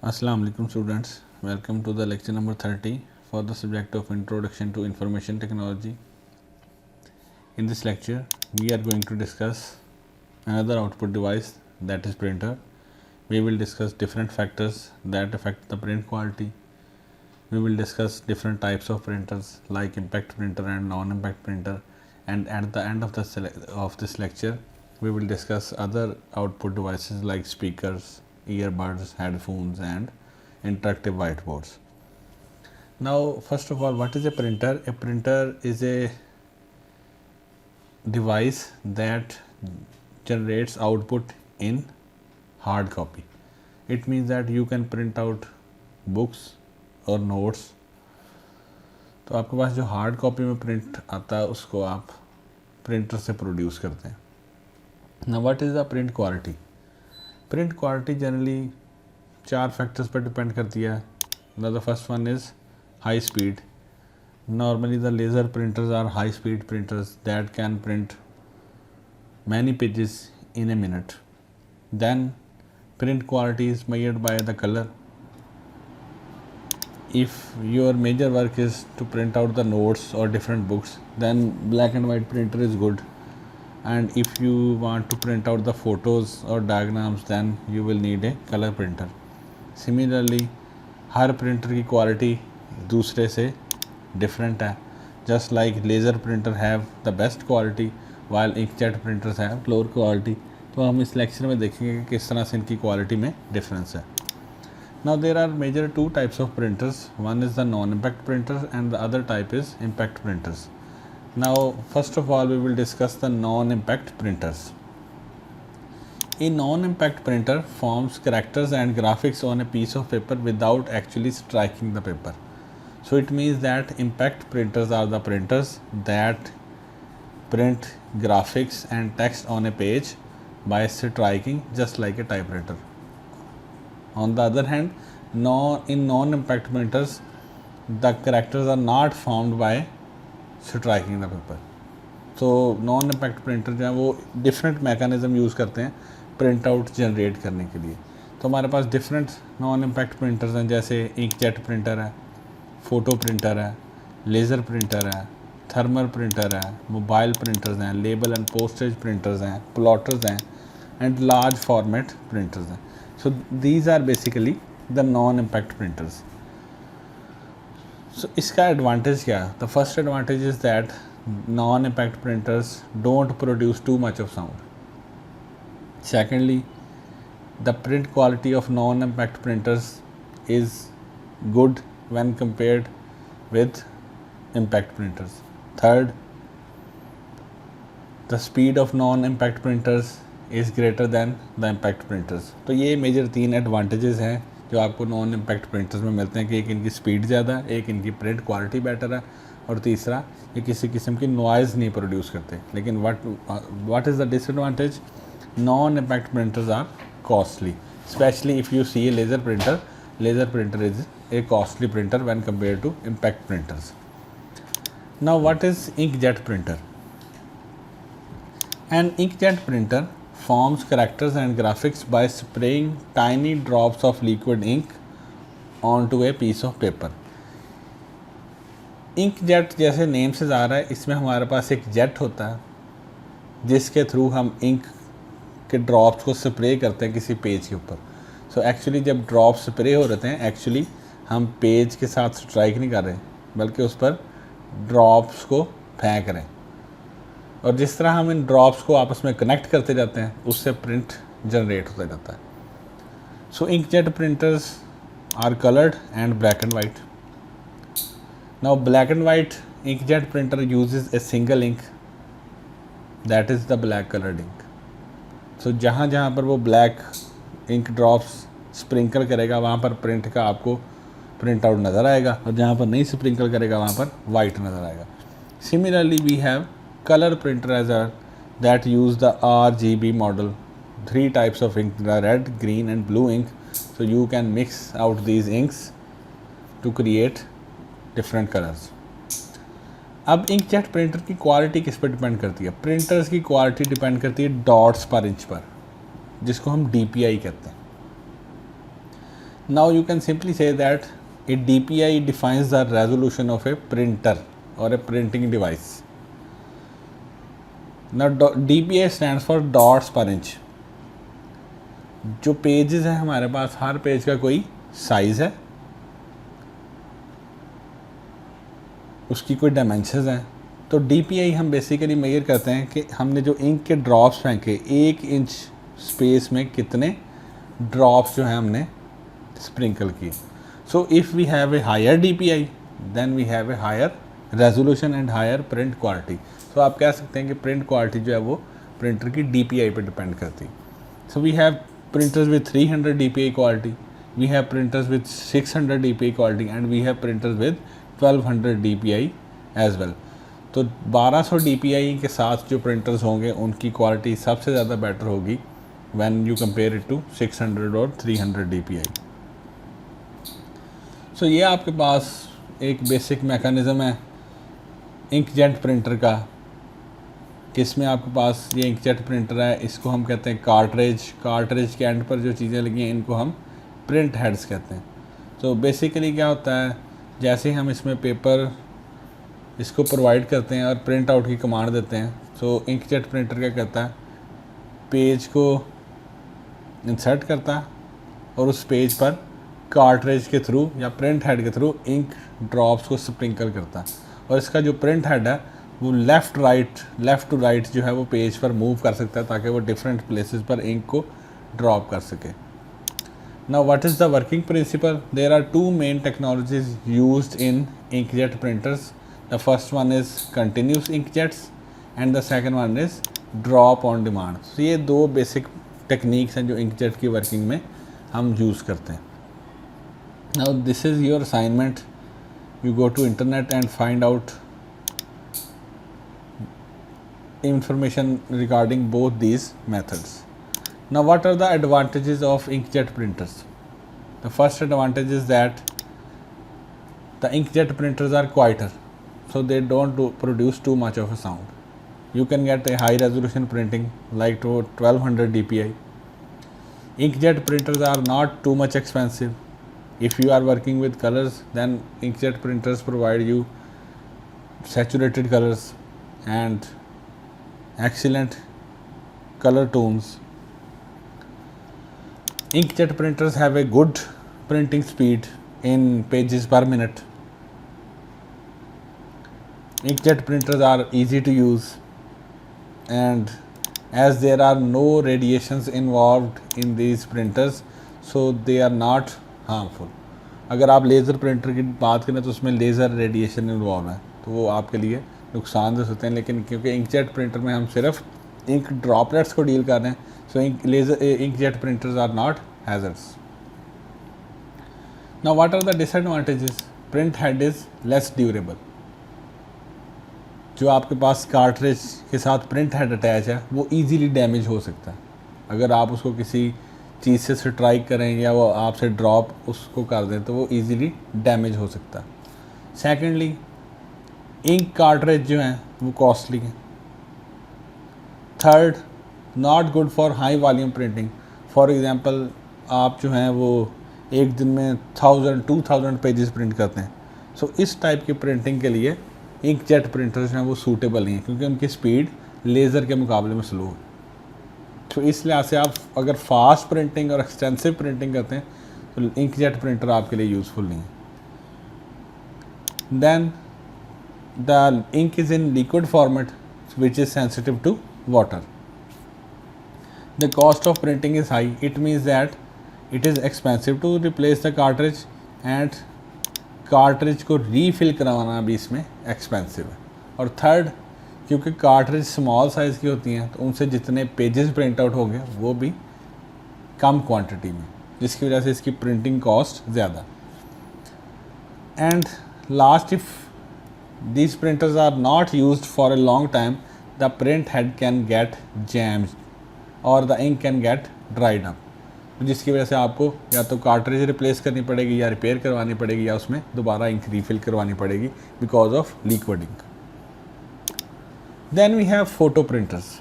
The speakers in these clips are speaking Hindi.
Assalamu alaikum students, welcome to the lecture number 30 for the subject of Introduction to Information Technology. In this lecture we are going to discuss another output device, that is printer. We will discuss different factors that affect the print quality. We will discuss different types of printers like impact printer and non-impact printer, and at the end of this lecture we will discuss other output devices like speakers, earbuds, headphones and interactive whiteboards. Now first of all, what is a printer? A printer is a device that generates output in hard copy. It means that you can print out books और नोट्स, तो आपके पास जो हार्ड कॉपी में प्रिंट आता है उसको आप प्रिंटर से प्रोड्यूस करते हैं. Now what is the print quality? Print quality generally 4 factors पर डिपेंड करती है. The first one is high speed. Normally the laser printers are high speed printers that can print many pages in a minute. Then print quality is measured by the color. If your major work is to print out the notes or different books, then black and white printer is good. And if you want to print out the photos or diagrams, then you will need a color printer. Similarly, her printer की क्वालिटी दूसरे से डिफरेंट है. Just like laser printer have the best quality while inkjet printers have lower quality. तो हम इस लेक्चर में देखेंगे कि किस तरह से इनकी क्वालिटी में डिफरेंस है. Now there are major 2 types of printers. One is the non-impact printers and the other type is impact printers. Now first of all we will discuss the non-impact printers. A non-impact printer forms characters and graphics on a piece of paper without actually striking the paper. So it means that impact printers are the printers that print graphics and text on a page by striking just like a typewriter. On the other hand, in non-impact printers, the characters are not formed by striking the paper. So non-impact printer जो है वो different mechanism यूज़ करते हैं प्रिंट आउट जनरेट करने के लिए. तो हमारे पास डिफरेंट non-impact printers हैं, जैसे इंकजेट प्रिंटर है, फ़ोटो प्रिंटर है, लेज़र प्रिंटर है, थर्मल प्रिंटर है, मोबाइल प्रिंटर्स हैं, लेबल एंड पोस्टेज प्रिंटर्स हैं, प्लॉटर्स हैं एंड लार्ज फॉर्मेट प्रिंटर्स हैं. So these are basically the non-impact printers. So इसका advantage क्या है? The first advantage is that non-impact printers don't produce too much of sound. Secondly, the print quality of non-impact printers is good when compared with impact printers. Third, the speed of non-impact printers is greater than the impact printers. तो ये मेजर 3 एडवांटेजेस हैं जो आपको नॉन इम्पैक्ट प्रिंटर्स में मिलते हैं कि एक इनकी स्पीड ज़्यादा है, एक इनकी प्रिंट क्वालिटी बेटर है और तीसरा ये किसी किस्म की नॉइज़ नहीं प्रोड्यूस करते. लेकिन what is the disadvantage? Non impact printers are costly, specially if you see a laser printer. Laser printer is a costly printer when compare to impact printers. Now what is inkjet printer? An inkjet printer forms characters and graphics by spraying tiny drops of liquid ink onto a piece of paper. Inkjet जैसे नेम से जा रहा है, इसमें हमारे पास एक जेट होता है जिसके थ्रू हम इंक के ड्रॉप्स को स्प्रे करते हैं किसी पेज के ऊपर. सो एक्चुअली जब ड्रॉप स्प्रे हो रहे हैं, एक्चुअली हम पेज के साथ स्ट्राइक नहीं कर रहे बल्कि उस पर ड्रॉप्स को फेंक रहे हैं. और जिस तरह हम इन ड्रॉप्स को आपस में कनेक्ट करते जाते हैं उससे प्रिंट जनरेट होता जाता है. So inkjet printers are coloured and black and white. Now black and white inkjet printer uses a single ink that is the black coloured ink. So जहाँ जहाँ पर वो ब्लैक इंक ड्रॉप्स स्प्रिंकल करेगा वहाँ पर प्रिंट का आपको प्रिंट आउट नज़र आएगा और जहाँ पर नहीं स्प्रिंकल करेगा वहाँ पर वाइट नज़र आएगा. Similarly we have color printers that use the RGB model. 3 types of ink, the red, green and blue ink. So you can mix out these inks to create different colors. अब इंकजेट प्रिंटर की क्वालिटी किस पर डिपेंड करती है? प्रिंटर्स की क्वालिटी डिपेंड करती है डॉट्स पर इंच पर, जिसको हम DPI कहते हैं. Now you can simply say that a DPI defines the resolution of a printer or a printing device. Now DPI stands for dots per inch. जो पेजेस है हमारे पास, हर पेज का कोई साइज़ है, उसकी कोई डायमेंशंस हैं. तो DPI हम बेसिकली मेजर करते हैं कि हमने जो इंक के ड्रॉप्स फेंके 1 इंच स्पेस में कितने ड्रॉप्स जो हैं हमने स्प्रिंकल किए. So if we have a higher DPI then we have a higher resolution and higher print quality. So आप कह सकते हैं कि प्रिंट क्वालिटी जो है वो प्रिंटर की DPI पे डिपेंड करती. So we have printers with 300 DPI quality, we have printers with 600 DPI quality and we have printers with 1200 DPI as well. तो 1200 DPI के साथ जो printers होंगे उनकी क्वालिटी सबसे ज़्यादा बेटर होगी when you compare it to 600 और 300 DPI. So ये आपके पास एक बेसिक मैकेनिज़्म है इंकजेट प्रिंटर का, किसमें आपके पास ये इंकजेट प्रिंटर है. इसको हम कहते हैं कार्ट्रिज के एंड पर जो चीज़ें लगी हैं इनको हम प्रिंट हेड्स कहते हैं. तो बेसिकली क्या होता है, जैसे हम इसमें पेपर इसको प्रोवाइड करते हैं और प्रिंट आउट की कमांड देते हैं. सो इंकजेट प्रिंटर क्या करता है, पेज को इंसर्ट करता है और उस पेज पर कार्ट्रिज के थ्रू या प्रिंट हेड के थ्रू इंक ड्रॉप्स को स्प्रिंकल करता है. और इसका जो प्रिंट हेड है वो लेफ़्ट टू राइट जो है वो पेज पर मूव कर सकता है ताकि वो डिफरेंट प्लेसेस पर इंक को ड्रॉप कर सके. Now what is the working principle. There are 2 main technologies used in inkjet printers. The first one is continuous inkjets and the second one is drop on demand. तो ये 2 बेसिक टेक्निक्स हैं जो इंकजेट की वर्किंग में हम यूज़ करते हैं. Now this is your assignment. You go to internet and find out information regarding both these methods. Now what are the advantages of inkjet printers? The first advantage is that the inkjet printers are quieter, so they don't produce too much of a sound. You can get a high resolution printing like to 1200 DPI. Inkjet printers are not too much expensive. If you are working with colors, then inkjet printers provide you saturated colors and excellent color tones. Inkjet printers have a good printing speed in pages per minute. Inkjet printers are easy to use, and as there are no radiations involved in these printers, so they are not harmful. अगर आप लेज़र प्रिंटर की बात करें तो उसमें लेज़र रेडिएशन इन्वॉल्व है तो वो आपके लिए नुकसान दे सकते हैं. लेकिन क्योंकि इंकजेट प्रिंटर में हम सिर्फ इंक ड्रॉपलेट्स को डील कर रहे हैं, so inkjet printers are not hazards. Now what are the disadvantages. Print head is less durable. जो आपके पास कार्ट्रिज के साथ प्रिंट हेड अटैच है वो इजीली डैमेज हो सकता है. अगर आप उसको किसी चीज़ से स्ट्राइक करें या वो आपसे ड्रॉप उसको कर दें तो वो इजीली डैमेज हो सकता है. सेकेंडली इंक कार्ट्रिज जो हैं वो कॉस्टली हैं. Third, not good for high volume printing. For example आप जो हैं वो एक दिन में 1000-2000 पेजेस प्रिंट करते हैं. सो इस टाइप की प्रिंटिंग के लिए इंकजेट प्रिंटर्स जो हैं वो सूटेबल नहीं है क्योंकि उनकी स्पीड लेज़र के मुकाबले में स्लो है. तो इस लिहाज से आप अगर फास्ट प्रिंटिंग और एक्सटेंसिव प्रिंटिंग करते हैं तो इंकजेट प्रिंटर आपके लिए यूज़फुल नहीं है. Then the ink is in liquid format which is sensitive to water. The cost of printing is high. It means that it is expensive to replace the cartridge and cartridge को refill करवाना भी इसमें expensive है. और थर्ड, क्योंकि कार्ट्रिज स्मॉल साइज़ की होती हैं तो उनसे जितने पेजेस प्रिंट आउट होंगे वो भी कम क्वांटिटी में, जिसकी वजह से इसकी प्रिंटिंग कॉस्ट ज़्यादा. And last, if these printers are not used for a long time, the print head can get jammed or the ink can get dried up, जिसकी वजह से आपको या तो कार्ट्रिज रिप्लेस करनी पड़ेगी या रिपेयर करवानी पड़ेगी या उसमें दोबारा इंक रीफिल करवानी पड़ेगी because of liquid ink. Then we have photo printers.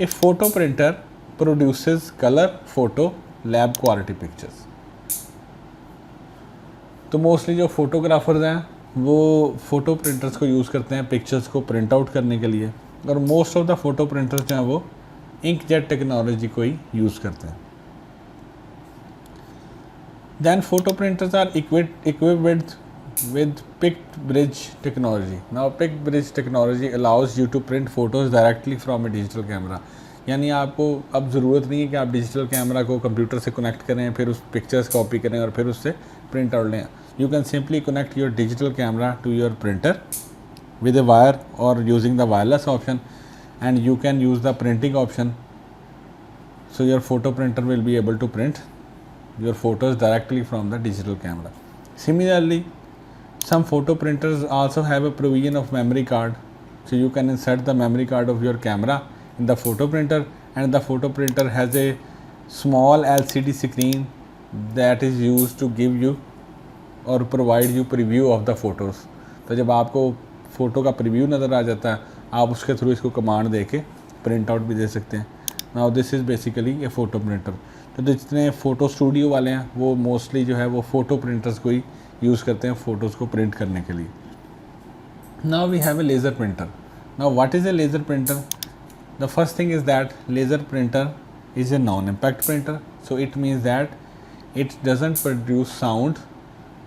A photo printer produces color photo lab quality pictures. तो मोस्टली जो फोटोग्राफर्स हैं वो फ़ोटो प्रिंटर्स को यूज़ करते हैं पिक्चर्स को प्रिंट आउट करने के लिए, और most of the photo printers जो हैं वो इंकजेट टेक्नोलॉजी को ही यूज़ करते हैं। Then photo printers are equipped with picked bridge technology. Now picked bridge technology allows you to print photos directly from a digital camera. यानी आपको अब ज़रूरत नहीं है कि आप डिजिटल कैमरा को कंप्यूटर से कनेक्ट करें, फिर उस पिक्चर्स कॉपी करें और फिर उससे प्रिंट आउट लें। You can simply connect your digital camera to your printer with a wire or using the wireless option, and you can use the printing option, so your photo printer will be able to print your photos directly from the digital camera. Similarly, some photo printers also have a provision of memory card, so you can insert the memory card of your camera in the photo printer, and the photo printer has a small LCD screen that is used to give you or provide you preview of the photos. तो जब आपको फ़ोटो का प्रीव्यू नज़र आ जाता है, आप उसके थ्रू इसको कमांड दे के प्रिंट आउट भी दे सकते हैं। Now this is basically A photo printer. तो जितने फ़ोटो स्टूडियो वाले हैं वो मोस्टली जो है वो फ़ोटो प्रिंटर्स को ही यूज़ करते हैं फ़ोटोज़ को प्रिंट करने के लिए। Now we have a laser printer. Now what is a laser printer? The first thing is that laser printer is a non impact printer, so it means that it doesn't produce sound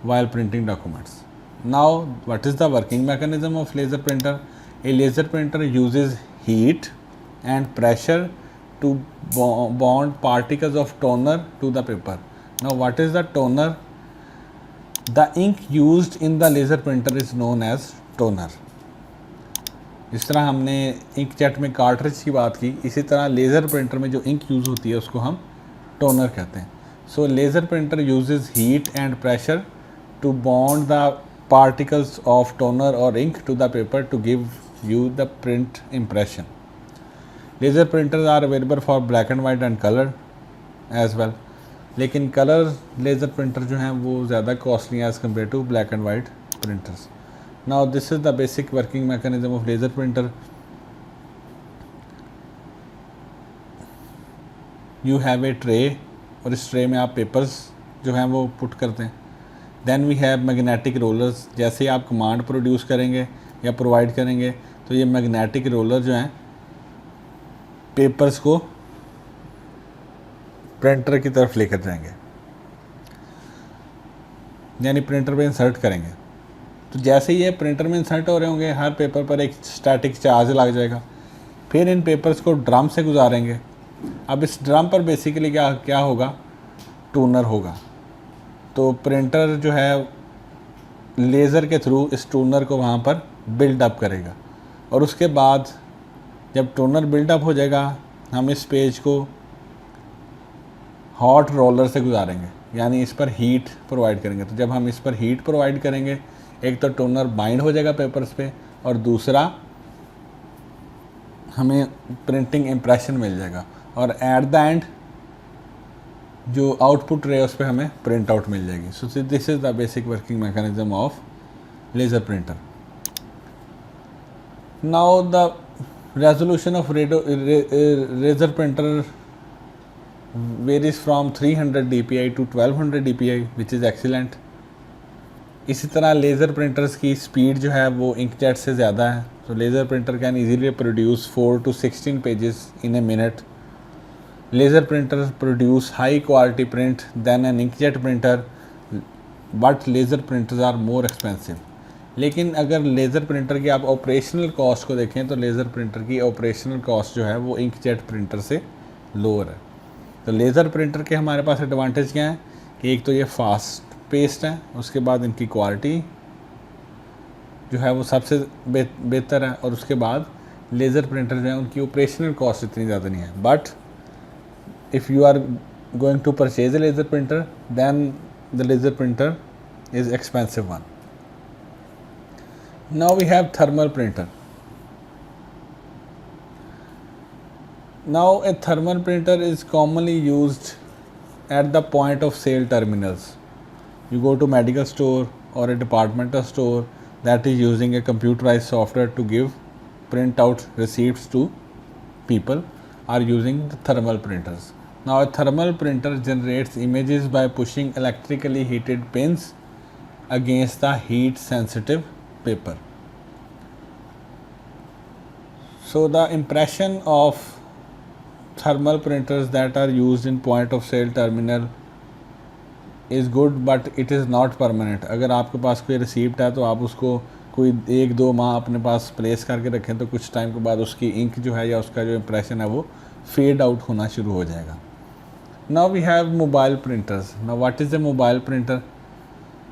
while printing documents. Now, what is the working mechanism of laser printer? A laser printer uses heat and pressure to bond particles of toner to the paper. Now, what is the toner? The ink used in the laser printer is known as toner. जिस तरह हमने इंकजेट में कार्ट्रिज की बात की, इसी तरह लेज़र प्रिंटर में जो इंक यूज़ होती है उसको हम टोनर कहते हैं। So laser printer uses heat and pressure to bond the particles of toner or ink to the paper to give you the print impression. Laser printers are available for black and white and color as well. लेकिन कलर लेज़र प्रिंटर जो हैं वो ज़्यादा costly as compare to black and white printers. Now this is the basic working mechanism of laser printer. You have a tray, और इस ट्रे में आप पेपर्स जो हैं वो पुट करते हैं। Then we have magnetic rollers. जैसे ही आप कमांड प्रोड्यूस करेंगे या प्रोवाइड करेंगे तो ये मैग्नेटिक रोलर जो हैं पेपर्स को प्रिंटर की तरफ लेकर जाएंगे, यानी प्रिंटर पे इंसर्ट करेंगे। तो जैसे ही ये प्रिंटर में इंसर्ट हो रहे होंगे हर पेपर पर एक स्टैटिक चार्ज लग जाएगा। फिर इन पेपर्स को ड्रम से गुजारेंगे। अब इस ड्रम पर बेसिकली क्या होगा? टूनर होगा। तो प्रिंटर जो है लेज़र के थ्रू इस टोनर को वहाँ पर बिल्डअप करेगा, और उसके बाद जब टोनर बिल्डअप हो जाएगा हम इस पेज को हॉट रोलर से गुजारेंगे, यानी इस पर हीट प्रोवाइड करेंगे। तो जब हम इस पर हीट प्रोवाइड करेंगे, एक तो टोनर बाइंड हो जाएगा पेपर्स पे, और दूसरा हमें प्रिंटिंग इम्प्रेशन मिल जाएगा, और एट द एंड जो आउटपुट रहे उस पर हमें प्रिंट आउट मिल जाएगी। So this is the basic working mechanism of laser printer. Now the resolution of laser printer varies from 300 dpi to 1200 dpi which is excellent. इसी तरह लेज़र प्रिंटर्स की स्पीड जो है वो इंकजेट से ज़्यादा है। तो laser printer can easily produce 4 to 16 pages in a minute. Laser printers produce high quality print than an inkjet printer, but laser printers are more expensive. लेकिन अगर लेज़र प्रिंटर की आप ऑपरेशनल कॉस्ट को देखें तो लेज़र प्रिंटर की ऑपरेशनल कॉस्ट जो है वो इंकजेट प्रिंटर से लोअर है। तो लेज़र प्रिंटर के हमारे पास एडवांटेज क्या है कि एक तो ये फास्ट पेस्ट है, उसके बाद इनकी क्वालिटी जो है वो सबसे बेहतर है, और उसके बाद लेज़र प्रिंटर जो है उनकी ऑपरेशनल कॉस्ट इतनी ज़्यादा नहीं है। But if you are going to purchase a laser printer, then the laser printer is expensive one. Now we have thermal printer. Now a thermal printer is commonly used at the point of sale terminals. You go to medical store or a departmental store that is using a computerized software to give print out receipts to people are using the thermal printers. Now a thermal printer generates images by pushing electrically heated pins against the heat sensitive paper. So the impression of thermal printers that are used in point of sale terminal is good but it is not permanent. अगर आपके पास कोई रिसीप्ट है तो आप उसको कोई 1-2 माह अपने पास प्लेस करके रखें तो कुछ टाइम के बाद उसकी इंक जो है या उसका जो इम्प्रेशन है वो फेड आउट होना शुरू हो जाएगा. Now we have mobile printers. Now what is a mobile printer?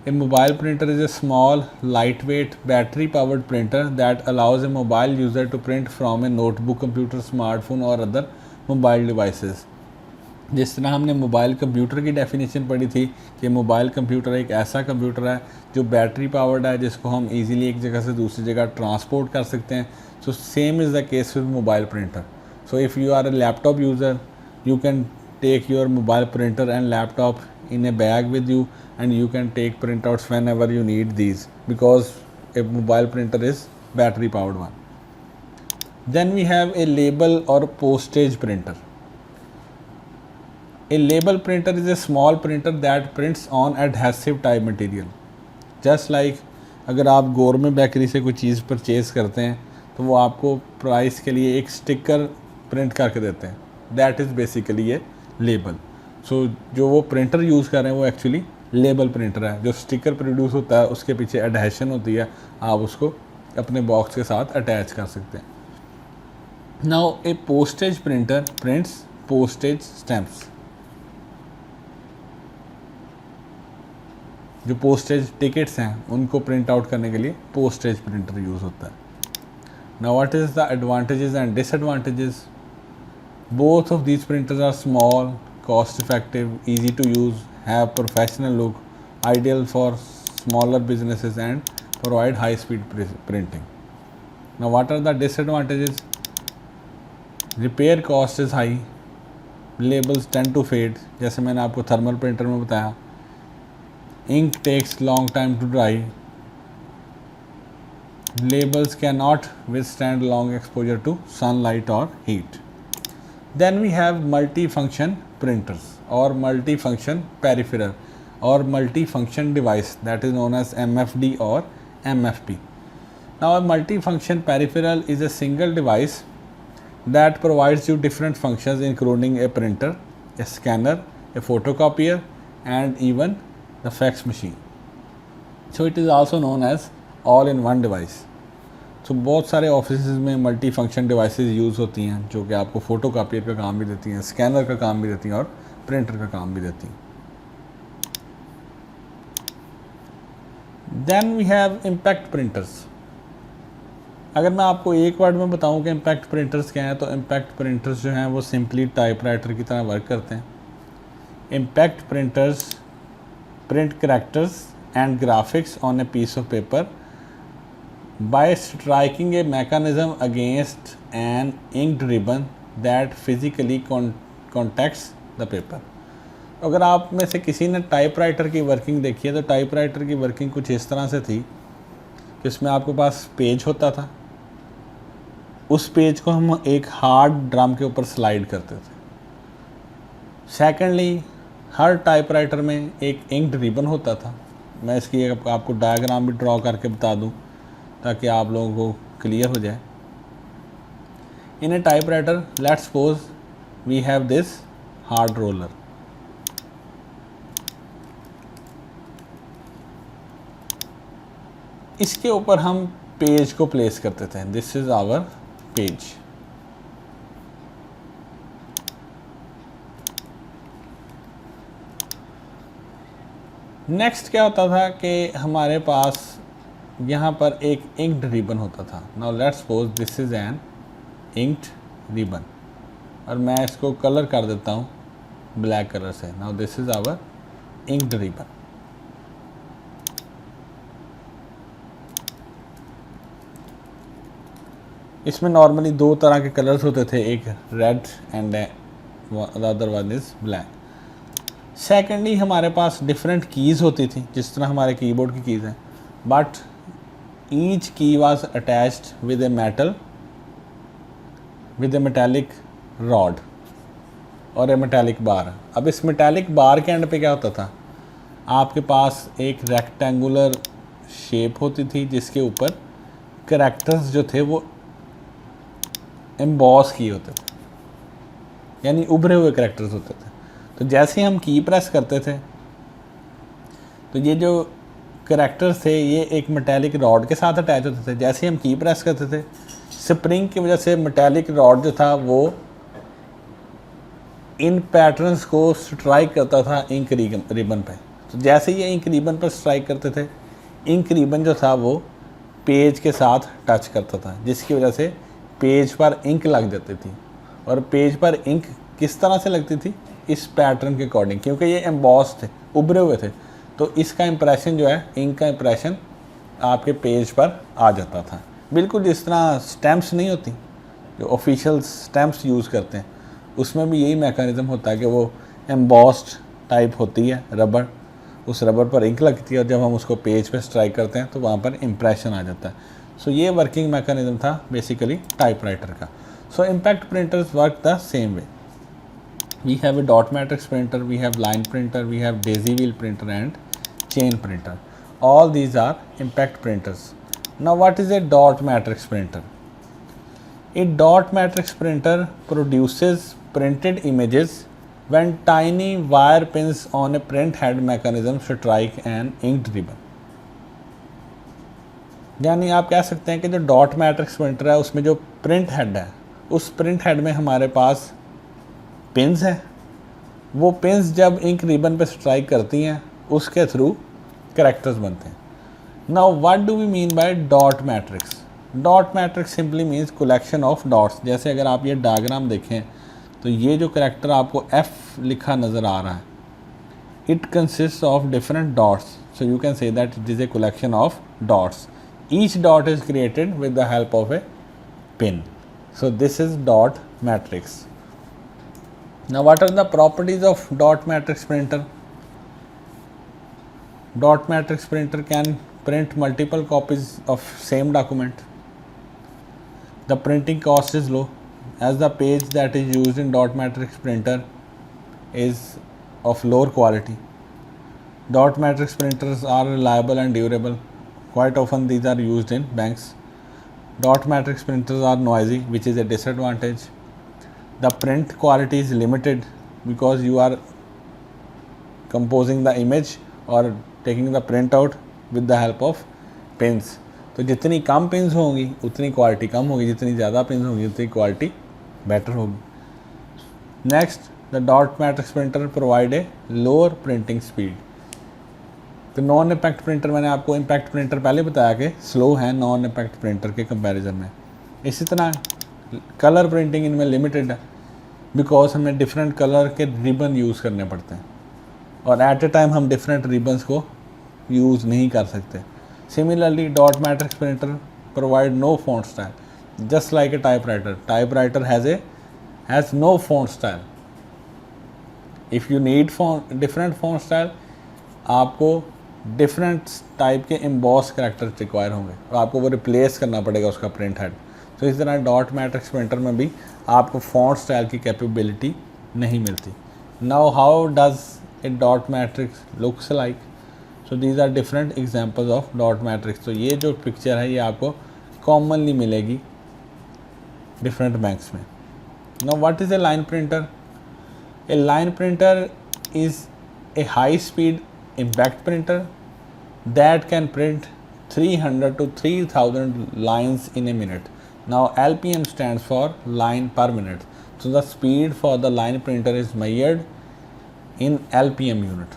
A mobile printer is a small, lightweight, battery-powered printer that allows a mobile user to print from a notebook, computer, smartphone or other mobile devices. जिस तरह हमने मोबाइल कंप्यूटर की डेफिनेशन पढ़ी थी कि मोबाइल कंप्यूटर एक ऐसा कंप्यूटर है जो बैटरी पावर्ड है जिसको हम इजीली एक जगह से दूसरी जगह ट्रांसपोर्ट कर सकते हैं. So same is the case with mobile printer. So if you are a laptop user you can take your mobile printer and laptop in a bag with you and you can take printouts whenever you need these because a mobile printer is battery powered one. Then we have a label or postage printer. A label printer is a small printer that prints on adhesive type material. Just like अगर आप गौरमेंट बेकरी से कोई चीज़ परचेज करते हैं तो वो आपको प्राइस के लिए एक स्टिकर प्रिंट करके देते हैं. दैट इज़ बेसिकली ये लेबल. सो जो वो प्रिंटर यूज़ कर रहे हैं वो एक्चुअली लेबल प्रिंटर है. जो स्टिकर प्रोड्यूस होता है उसके पीछे एडहेशन होती है, आप उसको अपने बॉक्स के साथ अटैच कर सकते हैं. Now a postage printer prints postage stamps. जो पोस्टेज टिकट्स हैं उनको प्रिंट आउट करने के लिए पोस्टेज प्रिंटर यूज़ होता है. Now what is the advantages and disadvantages? Both of these printers are small, cost effective, easy to use, have professional look, ideal for smaller businesses and provide high speed printing. Now what are the disadvantages? Repair cost is high, labels tend to fade, जैसे मैंने आपको थर्मल प्रिंटर में बताया. Ink takes long time to dry. Labels cannot withstand long exposure to sunlight or heat. Then we have multi-function printers or multi-function peripheral or multi-function device that is known as MFD or MFP. Now a multi-function peripheral is a single device that provides you different functions including a printer, a scanner, a photocopier and even the fax machine. So it is also known as all-in-one device. तो बहुत सारे ऑफिस में मल्टी फंक्शन डिवाइसेस यूज़ होती हैं जो कि आपको फ़ोटो कापियर का काम भी देती हैं, स्कैनर का काम भी देती हैं और प्रिंटर का काम भी देती हैं. Then we have impact printers. अगर मैं आपको एक वर्ड में बताऊं कि इम्पैक्ट प्रिंटर्स क्या हैं तो इम्पैक्ट प्रिंटर्स जो हैं वो सिंपली टाइपराइटर की तरह वर्क करते हैं. Impact printers print characters and graphics on a piece of paper by striking a mechanism against an inked ribbon that physically contacts the paper. अगर आप में से किसी ने टाइपराइटर की वर्किंग देखी है तो टाइपराइटर की वर्किंग कुछ इस तरह से थी कि उसमें आपके पास पेज होता था, उस पेज को हम एक हार्ड ड्रम के ऊपर स्लाइड करते थे. सेकेंडली हर टाइपराइटर में एक इंक्ड रिबन होता था. मैं इसकी आपको डायग्राम भी ड्रॉ करके बता दूं ताकि आप लोगों को क्लियर हो जाए. In a typewriter let's suppose we have this hard roller. इसके ऊपर हम पेज को प्लेस करते थे. This is our page. Next क्या होता था कि हमारे पास यहाँ पर एक इंक्ड रिबन होता था. Now let's suppose this is an inked ribbon और मैं इसको कलर कर देता हूँ ब्लैक कलर से. Now this is our inked ribbon. इसमें नॉर्मली दो तरह के कलर्स होते थे, एक red and the other one is black. Secondly हमारे पास डिफरेंट कीज़ होती थी जिस तरह हमारे कीबोर्ड की कीज़ हैं, but each key was attached with a metallic rod और a metallic bar. अब इस metallic bar के एंड पे क्या होता था आपके पास एक रेक्टेंगुलर शेप होती थी जिसके ऊपर करैक्टर्स जो थे वो एम्बॉस किए होते थे, यानी उभरे हुए करैक्टर्स होते थे। तो जैसे ही हम की प्रेस करते थे तो ये जो करैक्टर्स थे ये एक मेटेलिक रॉड के साथ अटैच होते थे। जैसे ही हम की प्रेस करते थे, स्प्रिंग की वजह से मेटेलिक रॉड जो था वो इन पैटर्न्स को स्ट्राइक करता था इंक रिबन पे। तो जैसे ही ये इंक रिबन पर स्ट्राइक करते थे, इंक रिबन जो था वो पेज के साथ टच करता था, जिसकी वजह से पेज पर इंक लग जाती थी। और पेज पर इंक किस तरह से लगती थी? इस पैटर्न के अकॉर्डिंग, क्योंकि ये एम्बॉस थे, उभरे हुए थे, तो इसका इंप्रेशन जो है, इंक का इंप्रेशन आपके पेज पर आ जाता था। बिल्कुल जिस तरह स्टैम्प्स नहीं होती, जो ऑफिशियल स्टैम्प्स यूज़ करते हैं, उसमें भी यही मैकेनिज़्म होता है कि वो एम्बॉस्ड टाइप होती है रबर, उस रबर पर इंक लगती है और जब हम उसको पेज पे स्ट्राइक करते हैं तो वहाँ पर इम्प्रेशन आ जाता है। सो ये वर्किंग मैकेनिज़्म था बेसिकली टाइपराइटर का। सो impact printers work the same way. We have a dot matrix printer, we have line printer, we have daisy wheel printer and chain printer. All these are impact printers. Now what is a dot matrix printer? A dot matrix printer produces printed images when tiny wire pins on a print head mechanism strike an inked ribbon. यानी आप कह सकते हैं कि जो डॉट मैट्रिक्स प्रिंटर है उसमें जो प्रिंट हेड है, उस प्रिंट हेड में हमारे पास पिन्स हैं। वो पिन्स जब इंक रिबन पे स्ट्राइक करती हैं उसके थ्रू करैक्टर्स बनते हैं। Now what do we mean by dot matrix? Dot matrix simply means collection of dots. जैसे अगर आप ये डायग्राम देखें तो ये जो करैक्टर आपको एफ लिखा नज़र आ रहा है, it consist of different dots, so you can say that it is a collection of dots. Each dot is created with the help of A pin, so this is dot matrix. Now what are the properties of dot matrix printer? Dot matrix printer can print multiple copies of same document. The printing cost is low as the page that is used in dot matrix printer is of lower quality. Dot matrix printers are reliable and durable. Quite often these are used in banks. Dot matrix printers are noisy, which is a disadvantage. The print quality is limited because you are composing the image or taking the print out with the help of pins. तो जितनी कम पिन्स होंगी उतनी क्वालिटी कम होगी, जितनी ज़्यादा पिन्स होंगी उतनी क्वालिटी बेटर होगी. Next, the dot matrix printer provide a lower printing speed. तो नॉन इम्पैक्ट प्रिंटर, मैंने आपको इम्पैक्ट प्रिंटर पहले बताया कि स्लो है नॉन इम्पैक्ट प्रिंटर के कंपैरिजन में. इसी तरह कलर प्रिंटिंग इनमें लिमिटेड है बिकॉज हमें डिफरेंट कलर के रिबन यूज़ करने पड़ते हैं और एट ए टाइम हम डिफरेंट रिबन्स को यूज़ नहीं कर सकते. Similarly dot matrix printer provide no font style just like a typewriter. Typewriter has no font style. If you need different font style, आपको डिफरेंट टाइप के एम्बॉस करैक्टर रिक्वायर होंगे और आपको वो रिप्लेस करना पड़ेगा उसका प्रिंट हेड. तो इस तरह डॉट मैट्रिक्स प्रिंटर में भी आपको फॉन्ट स्टाइल की कैपेबिलिटी नहीं मिलती. Now how does a dot matrix looks like? So these are different examples of dot matrix. तो ये जो पिक्चर है ये आपको कॉमनली मिलेगी डिफरेंट बैंक्स में. Now what is a line printer? A line printer is a high speed impact printer that can print 300 to 3000 lines in a minute. Now LPM stands for line per minute. So the speed for the line printer is measured in LPM unit.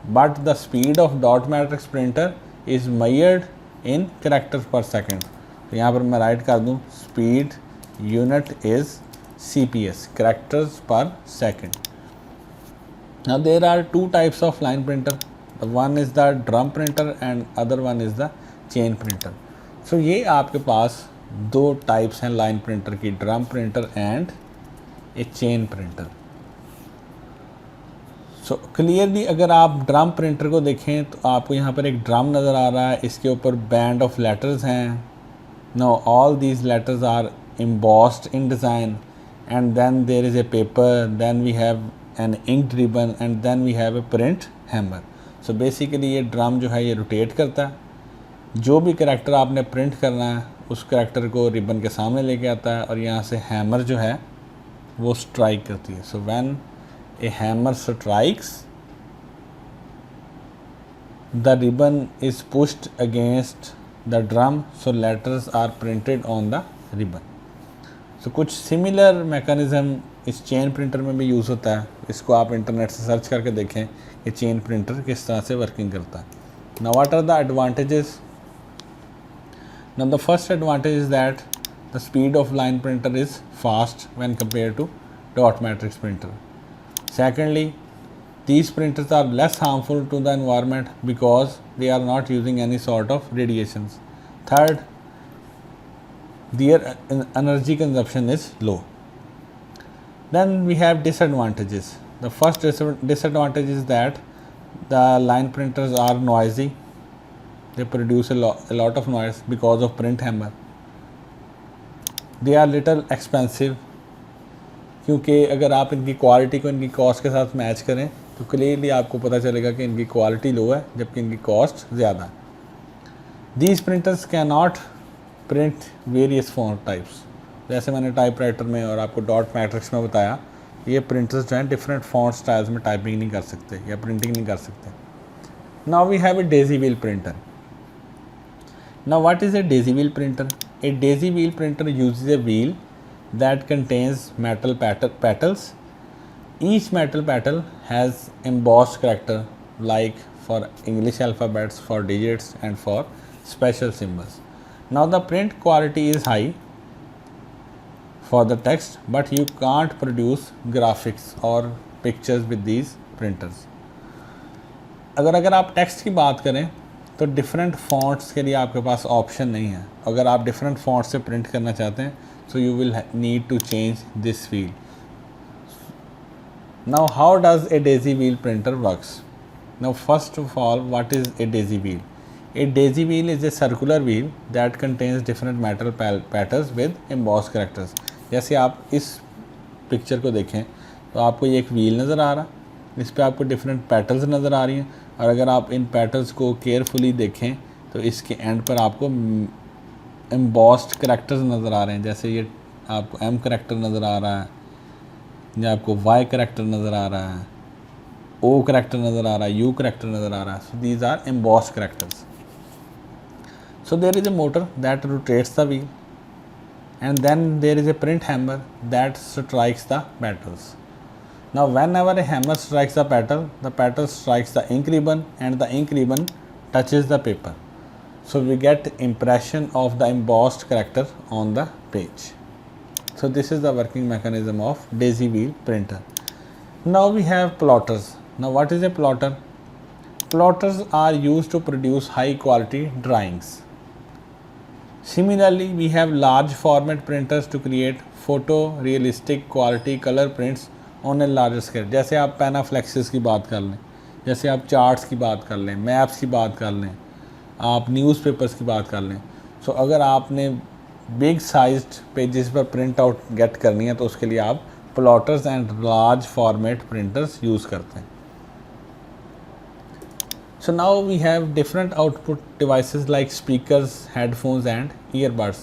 But the speed of dot matrix printer is measured in characters per second. तो यहाँ पर मैं राइट कर दूँ, speed unit is CPS, characters per second. Now there are two types of line printer. One is the drum printer and other one is the chain printer. So ये आपके पास दो टाइप्स हैं लाइन प्रिंटर की, drum printer and A chain printer. So clearly अगर आप ड्रम प्रिंटर को देखें तो आपको यहाँ पर एक ड्रम नज़र आ रहा है, इसके ऊपर बैंड ऑफ लेटर्स हैं. No all these letters are embossed in design and then there is a paper, then we have an inked ribbon and then we have a print hammer. So basically ये ड्रम जो है ये रोटेट करता है, जो भी करैक्टर आपने प्रिंट करना है उस करैक्टर को रिबन के सामने लेके आता है और यहाँ से हैमर जो है वो स्ट्राइक करती है. So when a hammer strikes the ribbon is pushed against the drum, so letters are printed on the ribbon. So कुछ सिमिलर मैकेनिज़्म इस चेन प्रिंटर में भी यूज़ होता है. इसको आप इंटरनेट से सर्च करके देखें कि चेन प्रिंटर किस तरह से वर्किंग करता है. Now what are the advantages? Now the first advantage is that the speed of line printer is fast when compared to dot matrix printer. Secondly, these printers are less harmful to the environment because they are not using any sort of radiations. Third, their energy consumption is low. Then we have disadvantages. The first disadvantage is that the line printers are noisy. They produce a lot of noise because of print hammer. They are little expensive, क्योंकि अगर आप इनकी क्वालिटी को इनकी कॉस्ट के साथ मैच करें तो क्लियरली आपको पता चलेगा कि इनकी क्वालिटी लो है जबकि इनकी कॉस्ट ज़्यादा है. These printers cannot print various font types. जैसे मैंने टाइपराइटर में और आपको डॉट मैट्रिक्स में बताया, ये प्रिंटर्स जो हैं डिफरेंट फॉन्ट स्टाइल्स में टाइपिंग नहीं कर सकते या प्रिंटिंग नहीं कर सकते. Now we have a daisy wheel printer. Now what is a daisy wheel printer? A daisy wheel printer uses a wheel that contains metal petals. Each metal petal has embossed character like for English alphabets, for digits and for special symbols. Now the print quality is high for the text, but you can't produce graphics or pictures with these printers. अगर आप टेक्स्ट की बात करें तो डिफरेंट फ़ॉन्ट्स के लिए आपके पास ऑप्शन नहीं है. अगर आप डिफरेंट फ़ॉन्ट से प्रिंट करना चाहते हैं so you will need to change this wheel. Now how does a daisy wheel printer works? Now first of all, what is a daisy wheel? A daisy wheel is a circular wheel that contains different metal patterns with emboss characters. जैसे आप इस पिक्चर को देखें तो आपको ये एक व्हील नज़र आ रहा, इस पर आपको डिफरेंट पैटर्न्स नज़र आ रही हैं और अगर आप इन पैटर्न्स को केयरफुली देखें तो इसके एंड पर आपको एम्बॉस्ड करैक्टर्स नज़र आ रहे हैं. जैसे ये आपको एम करैक्टर नज़र आ रहा है, या आपको वाई करैक्टर नज़र आ रहा है, ओ करैक्टर नज़र आ रहा है, यू करैक्टर नज़र आ रहा है. So these are embossed characters. So there is a motor that rotates the wheel and then there is a print hammer that strikes the petals. Now whenever a hammer strikes the petal strikes the ink ribbon and the ink ribbon touches the paper. So we get impression of the embossed character on the page. So this is the working mechanism of daisy wheel printer. Now we have plotters. Now what is a plotter? Plotters are used to produce high quality drawings. Similarly, we have large format printers to create photorealistic quality color prints on a larger scale. जैसे आप पैनाफ्लेक्सिस की बात कर लें, जैसे आप चार्ट्स की बात कर लें, मैप्स की बात कर लें, आप न्यूज़पेपर्स की बात कर लें. सो अगर आपने बिग साइज्ड पेजेस पर प्रिंट आउट गेट करनी है तो उसके लिए आप plotters and large format printers use करते हैं. So now we have different output devices like speakers, headphones and earbuds.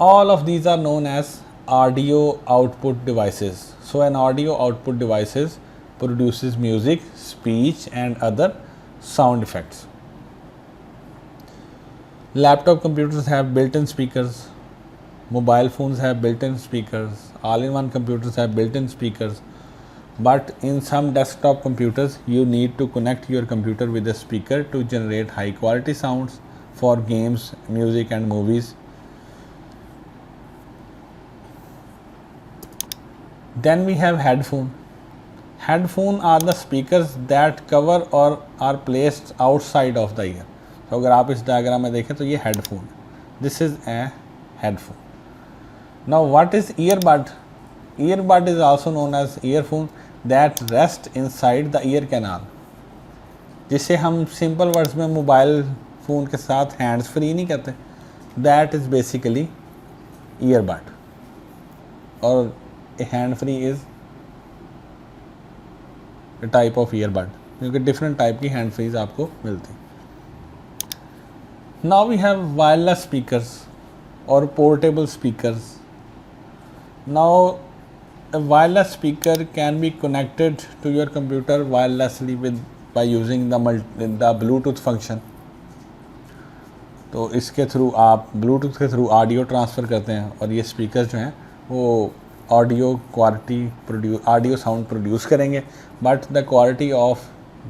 All of these are known as audio output devices. So an audio output devices produces music, speech and other sound effects. Laptop computers have built-in speakers. Mobile phones have built-in speakers. All-in-one computers have built-in speakers. But in some desktop computers, you need to connect your computer with a speaker to generate high quality sounds for games, music and movies. Then we have headphone. Headphone are the speakers that cover or are placed outside of the ear. तो अगर आप इस डायग्राम में देखें तो ये headphone. This is a headphone. Now what is earbud? Earbud is also known as earphone that rest inside the ear canal, जिसे हम सिंपल वर्ड्स में मोबाइल फ़ोन के साथ हैंड्स फ्री नहीं कहते. दैट इज़ बेसिकली ईयरबड और a hand free is a type of earbud. क्योंकि डिफरेंट टाइप की हैंड फ्रीज आपको मिलती। Now we have wireless speakers और पोर्टेबल स्पीकर्स। नाउ a wireless speaker can be connected to your computer wirelessly by using the Bluetooth function। तो इसके थ्रू आप ब्लूटूथ के थ्रू ऑडियो ट्रांसफ़र करते हैं और ये स्पीकर जो हैं वो audio quality audio sound produce करेंगे, but the quality of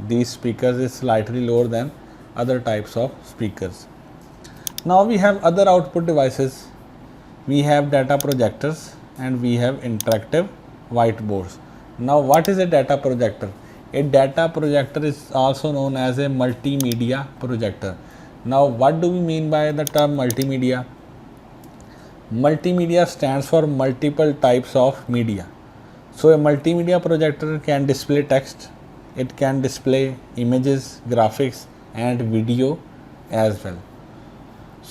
these speakers is slightly lower than other types of speakers. Now we have other output devices, we have data projectors and we have interactive whiteboards. Now what is a data projector? A data projector is also known as a multimedia projector. Now what do we mean by the term multimedia? Multimedia stands for multiple types of media. So a multimedia projector can display text, it can display images, graphics and video as well.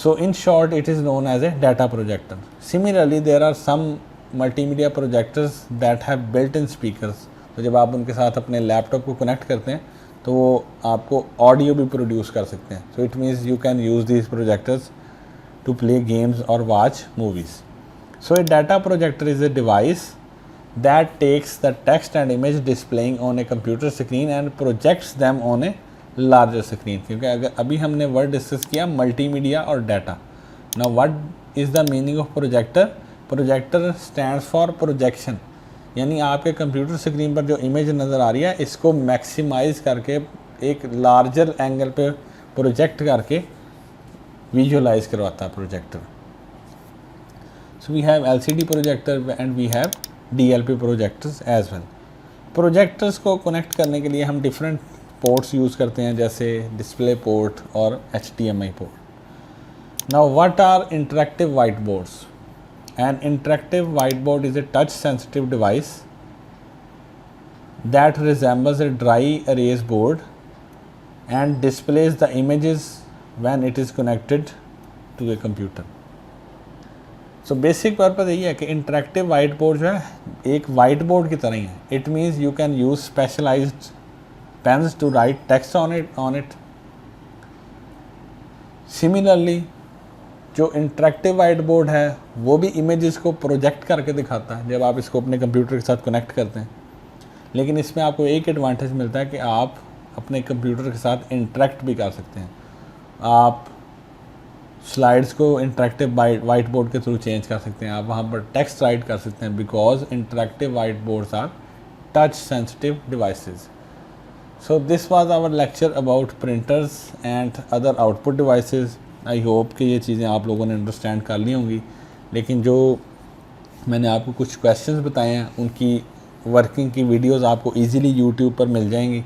So in short it is known as a data projector. Similarly there are some multimedia projectors that have built in speakers. तो जब आप उनके साथ अपने लैपटॉप को कनेक्ट करते हैं तो वो आपको ऑडियो भी प्रोड्यूस कर सकते हैं। So it means you can use these projectors to play games और watch movies. So a data projector is a device that takes the text and image displaying on a computer screen and projects them on a larger screen. क्योंकि अगर अभी हमने वर्ड डिस्कस किया मल्टीमीडिया और data. Now what is the meaning of projector? Projector stands for projection, यानी आपके कंप्यूटर स्क्रीन पर जो इमेज नज़र आ रही है इसको मैक्सिमाइज़ करके एक लार्जर एंगल पे प्रोजेक्ट करके विजुअलाइज करवाता है projector. So we have LCD projector and we have DLP projectors as well. Projectors को कनेक्ट करने के लिए हम डिफरेंट पोर्ट्स यूज़ करते हैं, जैसे डिस्प्ले पोर्ट और HDMI port. Now what are interactive white boards? An interactive whiteboard is a touch sensitive device that resembles a dry erase board and displays the images when it is connected to a computer. So basic purpose यही है कि interactive whiteboard जो है एक whiteboard की तरह ही है। It means you can use specialized pens to write text on it. Similarly जो इंटरेक्टिव वाइट बोर्ड है वो भी इमेजेस को प्रोजेक्ट करके दिखाता है जब आप इसको अपने कंप्यूटर के साथ कनेक्ट करते हैं। लेकिन इसमें आपको एक एडवांटेज मिलता है कि आप अपने कंप्यूटर के साथ इंटरेक्ट भी कर सकते हैं। आप स्लाइड्स को इंटरेक्टिव वाइट बोर्ड के थ्रू चेंज कर सकते हैं, आप वहाँ पर टेक्स्ट राइट कर सकते हैं, because interactive white boards are touch sensitive devices. So this was our lecture about printers and other output devices. I hope कि ये चीज़ें आप लोगों ने अंडरस्टैंड कर ली होंगी, लेकिन जो मैंने आपको कुछ क्वेश्चंस बताए हैं उनकी वर्किंग की वीडियोस आपको इजीली यूट्यूब पर मिल जाएंगी।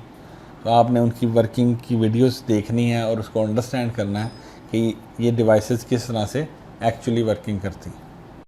तो आपने उनकी वर्किंग की वीडियोस देखनी है और उसको अंडरस्टैंड करना है कि ये डिवाइसेस किस तरह से एक्चुअली वर्किंग करती हैं।